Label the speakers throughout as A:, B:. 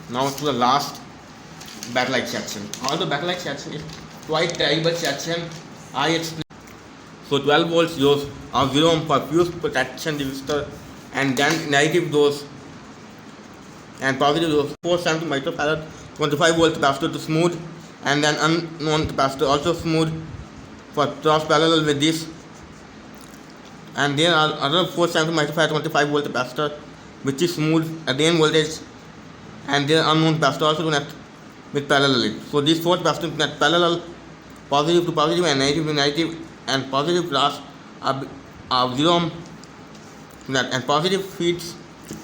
A: Now to the last backlight section. Although backlight section is quite terrible section, I explain. So 12 volts dose of 0 ohm for fuse protection resistor, and then negative dose and positive dose 470 microfarad 25 volt capacitor to smooth, and then unknown capacitor also smooth for cross parallel with this. And there are other 470 microfarad 25 volt capacitor which is smooth again voltage, and there are unknown capacitor also connect with parallel. So these four capacitors connect parallel, positive to positive and negative to negative, and positive class of 0 ohm and positive feeds.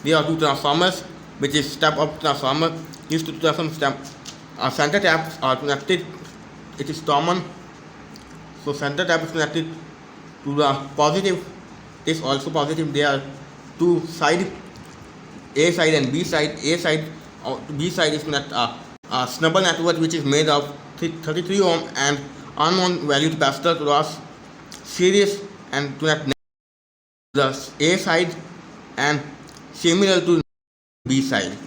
A: There are two transformers which is step up transformer. These two transformers center taps are connected. It is common. So center tap is connected to the positive. Is also positive. There are two side, A side and B side. A side or B side is connected a snubble network which is made of 33 ohm and unknown value capacitor cross series and connect the A side and similar to B side.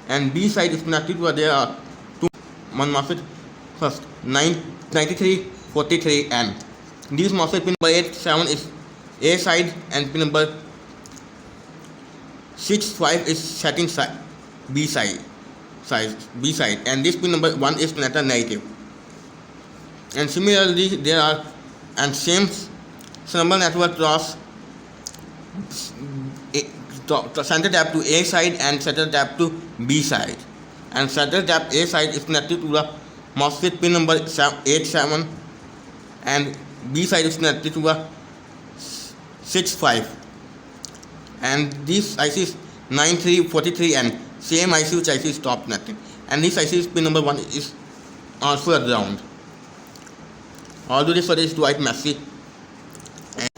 A: And B side is connected to there are two one MOSFET first 9343N. These MOSFET pin number 87 is A side and pin number 65 is setting side B side and this pin number 1 is connected negative. And similarly there are and same snubble network cross center tap to A side and center tap to B side, and center tap A side is connected to the MOSFET pin number 87 and B side is connected to the 65, and this IC is 9343 and same IC which IC is top connected, and this IC is pin number 1 is also a ground. Although this is quite messy,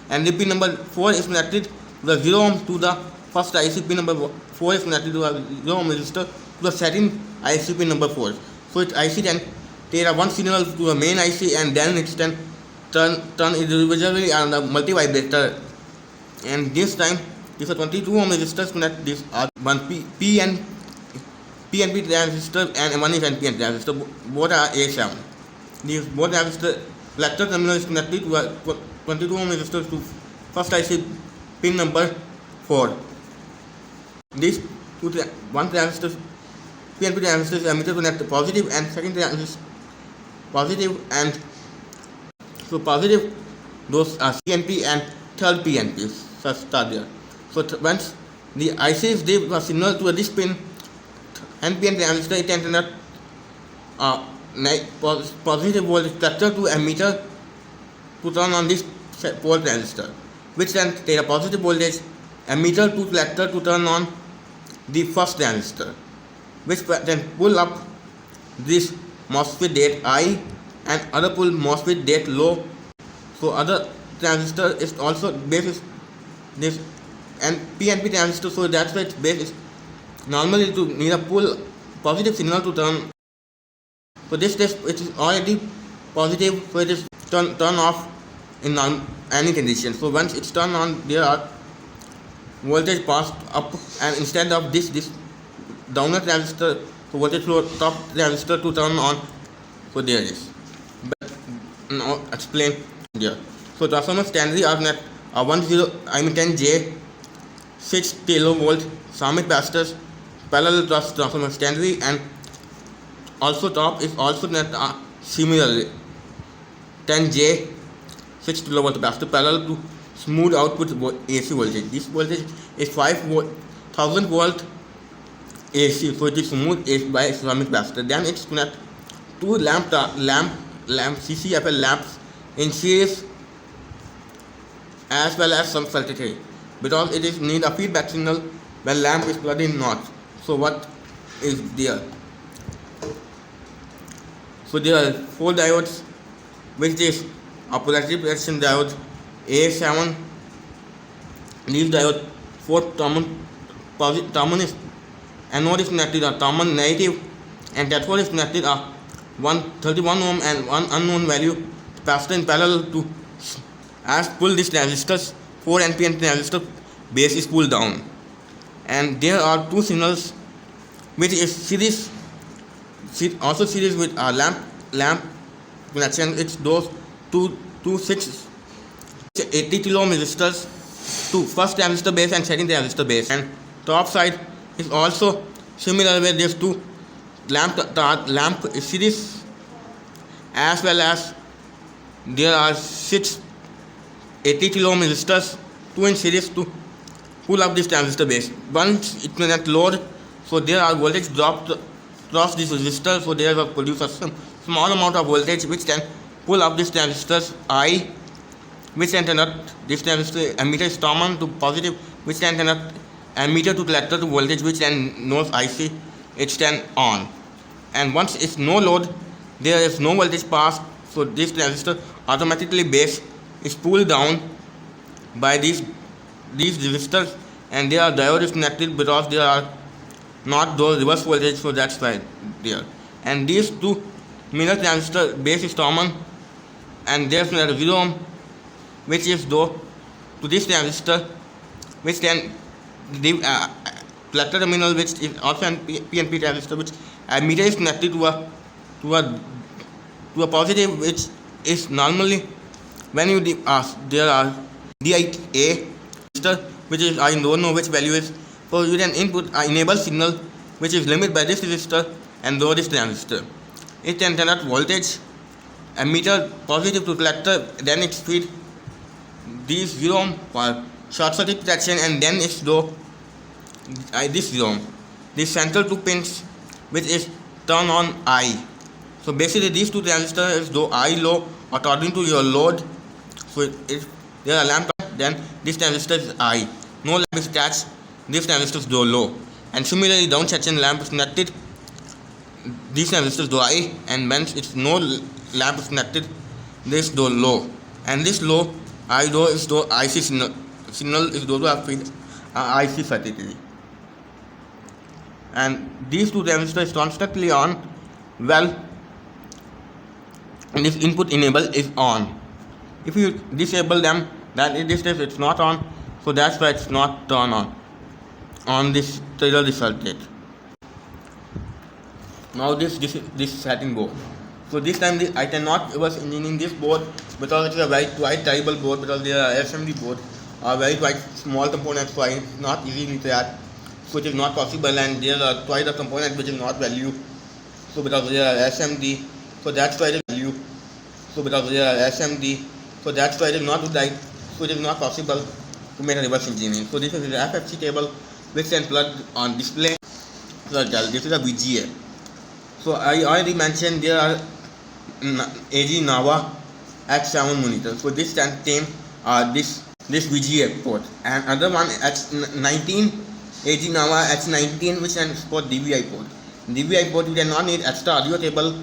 A: and the pin number 4 is connected to the 0 ohm to the first IC. Pin number 4 is connected to a 0 ohm resistor to the second IC pin number 4. So it IC then take a one signal to the main IC, and then it can turn individually on the multivibrator. And this time this is a 22 ohm resistor connect this one PNP transistor and one is NPN transistor. Both are A7. These both transistor collector terminal is connected to a 22 ohm resistor to first IC pin number 4. These one transistor PNP transistor is emitter connect positive and second transistor positive, and so positive those are CNP and third PNP such are there. So once the ICs give a signal to this pin NPN transistor, it can connect positive voltage collector to emitter to turn on this pole transistor, which then take a positive voltage emitter to collector to turn on the first transistor, which then pull up this MOSFET date I and other pull MOSFET date low. So other transistor is also base is this and PNP transistor, so that's why its base is normally to need a pull positive signal to turn. So this test it is already positive, so it is turn off in any condition. So once it's turned on, there are voltage passed up, and instead of this downward transistor, so voltage flow top transistor to turn on. So there it is. But now explain here. So transformer standard are net 10J 6 kilovolt Samit capacitors parallel transformer standard, and also top is also net similarly 10J 6 kilovolt capacitor parallel to smooth output AC voltage. This voltage is 5000 volt AC, so it is smooth by ceramic capacitor. Then it's connect two lamp CCFL lamps in series as well as some circuitry, because it is need a feedback signal when lamp is plugged in not. So what is there? So there are 4 diodes, which is a positive protection diode A7. These diode 4 common is anode is connected a common negative, and cathode is connected a 131 ohm and one unknown value capacitor in parallel to as pull this transistors 4 NPN transistor base is pulled down, and there are two signals which is also series with a lamp connection. It's those two 80 kilo ohm resistors to first transistor base and second transistor base, and top side is also similar where there's two lamp series, as well as there are 6 80 kilo ohm resistors, 2 in series to pull up this transistor base. Once it cannot load, so there are voltage dropped across this resistor, so there will produce a small amount of voltage which can pull up this transistors I, which can turn up this transistor emitter is common to positive, which can turn up emitter to collector to voltage, which then knows IC it's then on. And once it's no load, there is no voltage passed, so this transistor automatically base is pulled down by these resistors, and there are diodes connected because there are not those reverse voltage, so that's why there. And these two minor transistor base is common, and there's a 0 ohm which is though to this transistor, which can give collector terminal, which is also an PNP transistor, which emitter is connected to a positive, which is normally when you there are DIA resistor, which is I don't know which value is, so you can input enable signal which is limited by this resistor and lower this transistor. It can turn out voltage emitter positive to collector, then it feed these 0 ohm for short circuit protection, and then it's though this 0 ohm, these central 2 pins which is turn on I. So basically these two transistors is though I low according to your load, so if there are lamp, then this transistor is I, no lamp is attached, this transistor is though low. And similarly down section lamp is connected, these transistors though I, and when it's no lamp is connected, this though low, and this low I though is though IC signal is though to have feed IC circuitry. And these two transistors is constantly on, well, and this input enable is on. If you disable them, then in this case it's not on, so that's why it's not turned on this trigger circuit. Now this setting board. So this time I cannot reverse engineering this board because it is a very quite terrible board, because there are SMD board are very quite small components, so it's not easily that, so it is not possible, and there are quite a component which is not value, so because there are SMD, so that's why it is value, so because there are SMD, so that's why it is not right, so it is not possible to make a reverse engineering. So this is the FFC cable which can plug on display. So this is a VGA. So I already mentioned there are AG Nava H7 monitor. So this can contain this VGA port, and other one H19 AG Nava H19 which can support DVI port. DVI port you cannot need extra audio cable,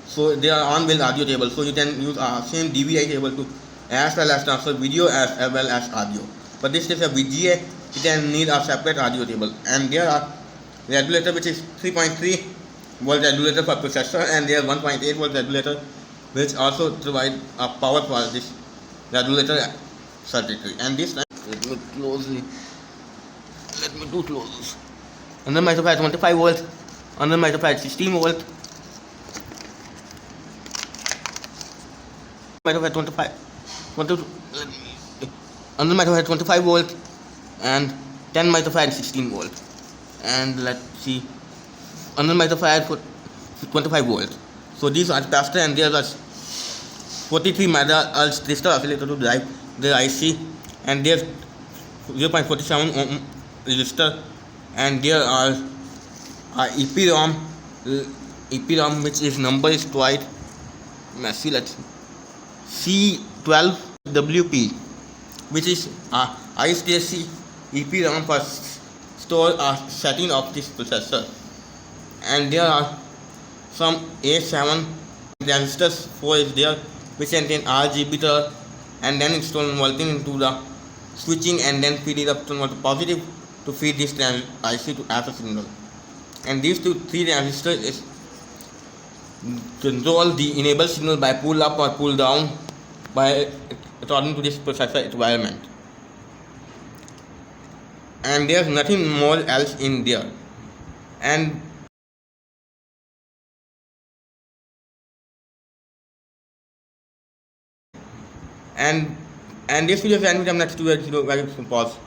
A: so they are on with audio cable, so you can use same DVI cable to as well as transfer video as well as audio. But this is a VGA, you can need a separate audio cable, and there are regulator which is 3.3 volt regulator for processor, and there are 1.8 volt regulator which also provide power for this regulator circuitry. And this time let me do close. Under microphone 25 volt, under microphone 16 volt, microphone 25 under microphone 25 volt, and 10 microphone 16 volt, and let's see under microphone for 25 volt. So these are capacitor, and there are 43 megahertz crystal oscillator to drive the IC, and there's 0.47 ohm resistor, and there are EPROM which is number is quite messy. Let's C12WP, which is ISTC EPROM for store setting of this processor, and there are some A7 transistors 4 is there which contain RGB, and then it's converting into the switching, and then feed it up to positive to feed this IC to as a signal. And these 3 transistors is control the enable signal by pull up or pull down by according to this processor environment, and there's nothing more else in there. and and and this video is ending. I'm next to it. Pause.